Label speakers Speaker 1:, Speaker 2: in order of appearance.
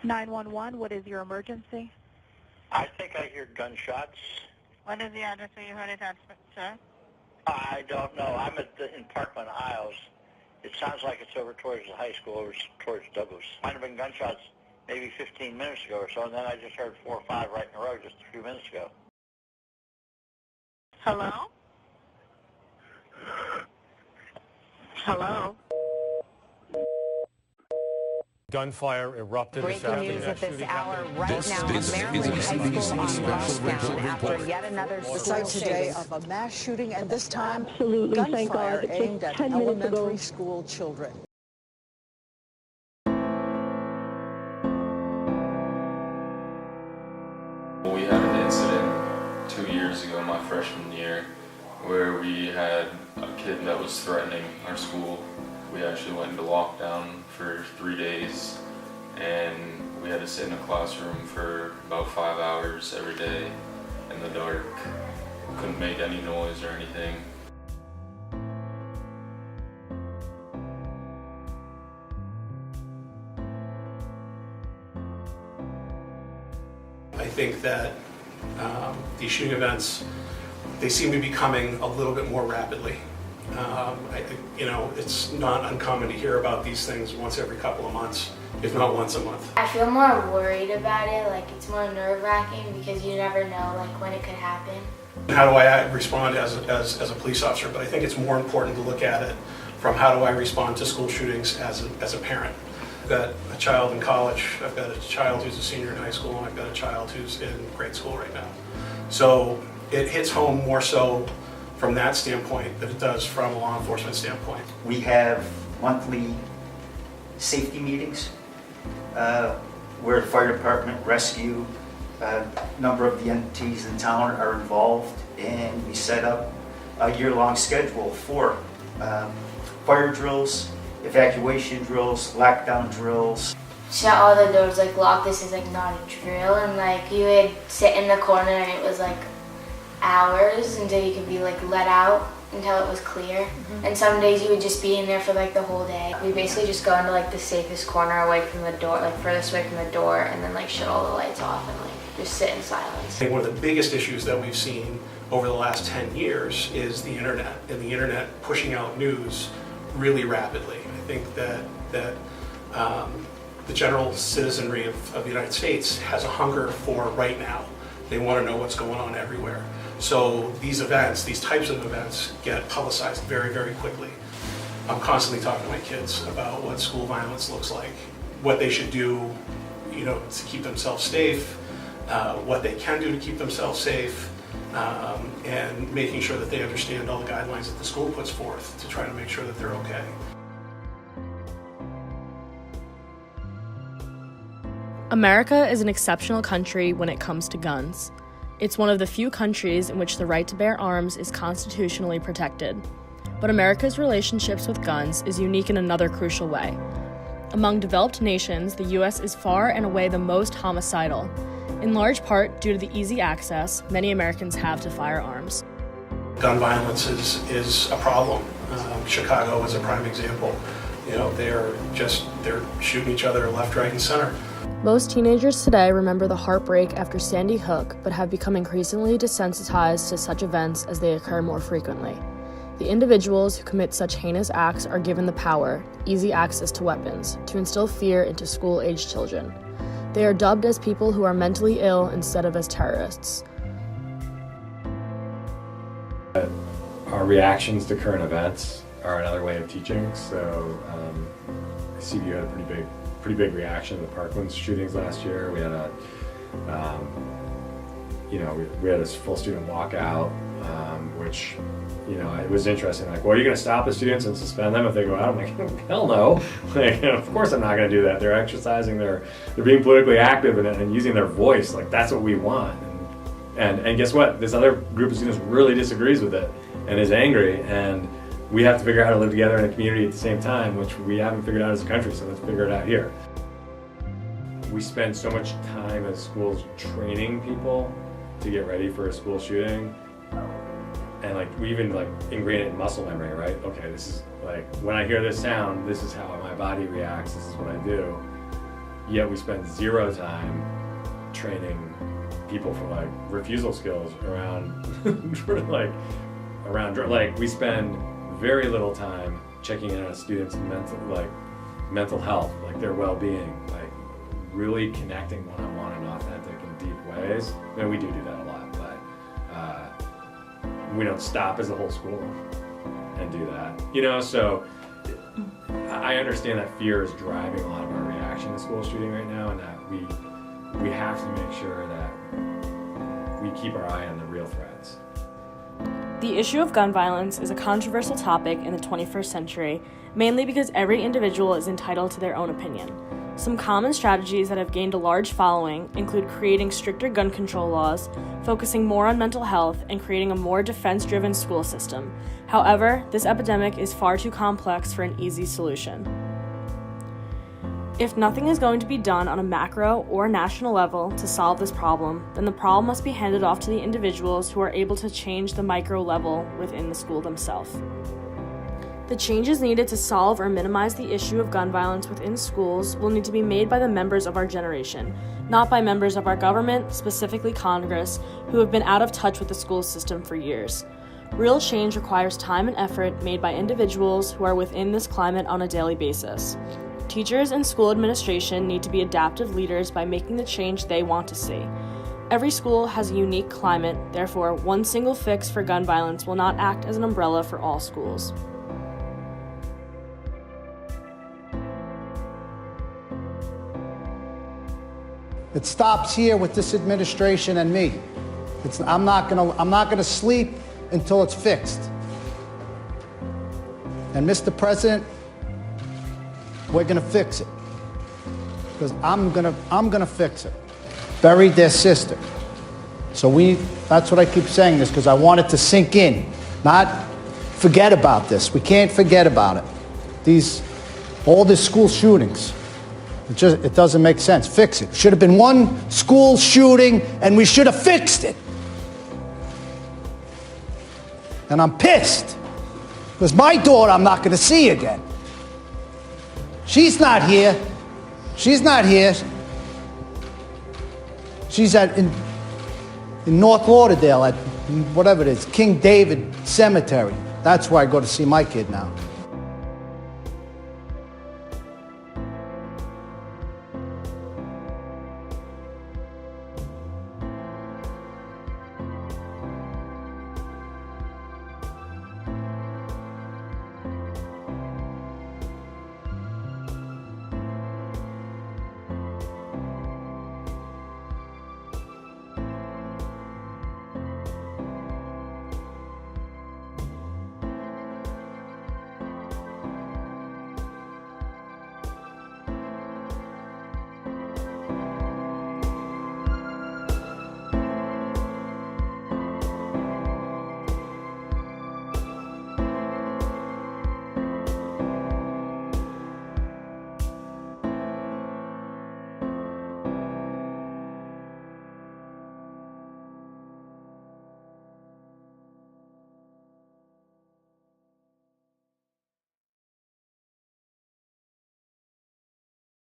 Speaker 1: 911, what is your emergency?
Speaker 2: I think I hear gunshots.
Speaker 3: What is the address where you heard it at, sir?
Speaker 2: I don't know. I'm in Parkland Isles. It sounds like it's over towards the high school, over towards Douglas. Might have been gunshots maybe 15 minutes ago or so, and then I just heard 4 or 5 right in a row just a few minutes ago.
Speaker 3: Hello? Hello?
Speaker 4: Gunfire erupted this
Speaker 5: Breaking
Speaker 4: afternoon.
Speaker 5: news at this hour right now. A Maryland high school on lockdown after yet another school
Speaker 6: Site today
Speaker 5: shooting.
Speaker 6: of a mass shooting, and this time
Speaker 1: Absolutely, thank
Speaker 6: gunfire
Speaker 1: God.
Speaker 6: aimed
Speaker 1: Just
Speaker 6: at
Speaker 1: 10 minutes ago.
Speaker 6: elementary school children.
Speaker 7: We had an incident 2 years ago, my freshman year, where we had a kid that was threatening our school. We actually went into lockdown for 3 days, and we had to sit in a classroom for about 5 hours every day in the dark. We couldn't make any noise or anything.
Speaker 8: I think that these shooting events, they seem to be coming a little bit more rapidly. I think, it's not uncommon to hear about these things once every couple of months, if not once a month.
Speaker 9: I feel more worried about it, like it's more nerve-wracking because you never know like when it could happen.
Speaker 8: How do I respond as a police officer? But I think it's more important to look at it from how do I respond to school shootings as a parent. I've got a child in college, I've got a child who's a senior in high school, and I've got a child who's in grade school right now. So it hits home more so from that standpoint than it does from a law enforcement standpoint.
Speaker 10: We have monthly safety meetings where the fire department, rescue, a number of the entities in town are involved, and we set up a year-long schedule for fire drills, evacuation drills, lockdown drills.
Speaker 9: Shut all the doors, like lock, this is like not a drill, and like you would sit in the corner and it was like hours until you could be like let out until it was clear. And some days you would just be in there for like the whole day. We basically just go into like the safest corner away from the door, like furthest away from the door, and then like shut all the lights off and like just sit in silence.
Speaker 8: I think one of the biggest issues that we've seen over the last 10 years is the internet, and the internet pushing out news really rapidly. I think that the general citizenry of the United States has a hunger for right now. They want to know what's going on everywhere. So these events, these types of events, get publicized very, very quickly. I'm constantly talking to my kids about what school violence looks like, what they should do, to keep themselves safe, what they can do to keep themselves safe, and making sure that they understand all the guidelines that the school puts forth to try to make sure that they're okay.
Speaker 11: America is an exceptional country when it comes to guns. It's one of the few countries in which the right to bear arms is constitutionally protected. But America's relationships with guns is unique in another crucial way. Among developed nations, the U.S. is far and away the most homicidal, in large part due to the easy access many Americans have to firearms.
Speaker 8: Gun violence is a problem. Chicago is a prime example. They're shooting each other left, right, and center.
Speaker 11: Most teenagers today remember the heartbreak after Sandy Hook, but have become increasingly desensitized to such events as they occur more frequently. The individuals who commit such heinous acts are given the power, easy access to weapons, to instill fear into school-aged children. They are dubbed as people who are mentally ill instead of as terrorists.
Speaker 12: Our reactions to current events are another way of teaching. So CVU had a pretty big reaction to the Parkland shootings last year. We had we had a full student walkout, which it was interesting. Like, well, are you going to stop the students and suspend them if they go out? I'm like, hell no. Like, of course I'm not going to do that. They're exercising they're being politically active and using their voice. Like, that's what we want. And guess what? This other group of students really disagrees with it and is angry, and we have to figure out how to live together in a community at the same time, which we haven't figured out as a country, so let's figure it out here. We spend so much time as schools training people to get ready for a school shooting, and we even ingrain it in muscle memory, right? Okay, this is when I hear this sound, this is how my body reacts, this is what I do. yet we spend zero time training people for like refusal skills around like we spend very little time checking in on a student's mental health, like their well-being, like really connecting one-on-one in authentic and deep ways. I mean, we do that a lot, but we don't stop as a whole school and do that, you know. So I understand that fear is driving a lot of our reaction to school shooting right now, and that we have to make sure that we keep our eye on the real threats.
Speaker 11: The issue of gun violence is a controversial topic in the 21st century, mainly because every individual is entitled to their own opinion. Some common strategies that have gained a large following include creating stricter gun control laws, focusing more on mental health, and creating a more defense-driven school system. However, this epidemic is far too complex for an easy solution. If nothing is going to be done on a macro or national level to solve this problem, then the problem must be handed off to the individuals who are able to change the micro level within the school themselves. The changes needed to solve or minimize the issue of gun violence within schools will need to be made by the members of our generation, not by members of our government, specifically Congress, who have been out of touch with the school system for years. Real change requires time and effort made by individuals who are within this climate on a daily basis. Teachers and school administration need to be adaptive leaders by making the change they want to see. Every school has a unique climate, therefore, one single fix for gun violence will not act as an umbrella for all schools.
Speaker 13: It stops here with this administration and me. I'm not gonna sleep until it's fixed. And Mr. President, we're gonna fix it. Because I'm gonna fix it. Buried their sister. So that's what I keep saying this, because I want it to sink in. Not forget about this. We can't forget about it. All these school shootings. It doesn't make sense. Fix it. Should have been one school shooting, and we should have fixed it. And I'm pissed, because my daughter I'm not going to see again. She's not here. She's not here. She's in North Lauderdale at whatever it is, King David Cemetery. That's where I go to see my kid now.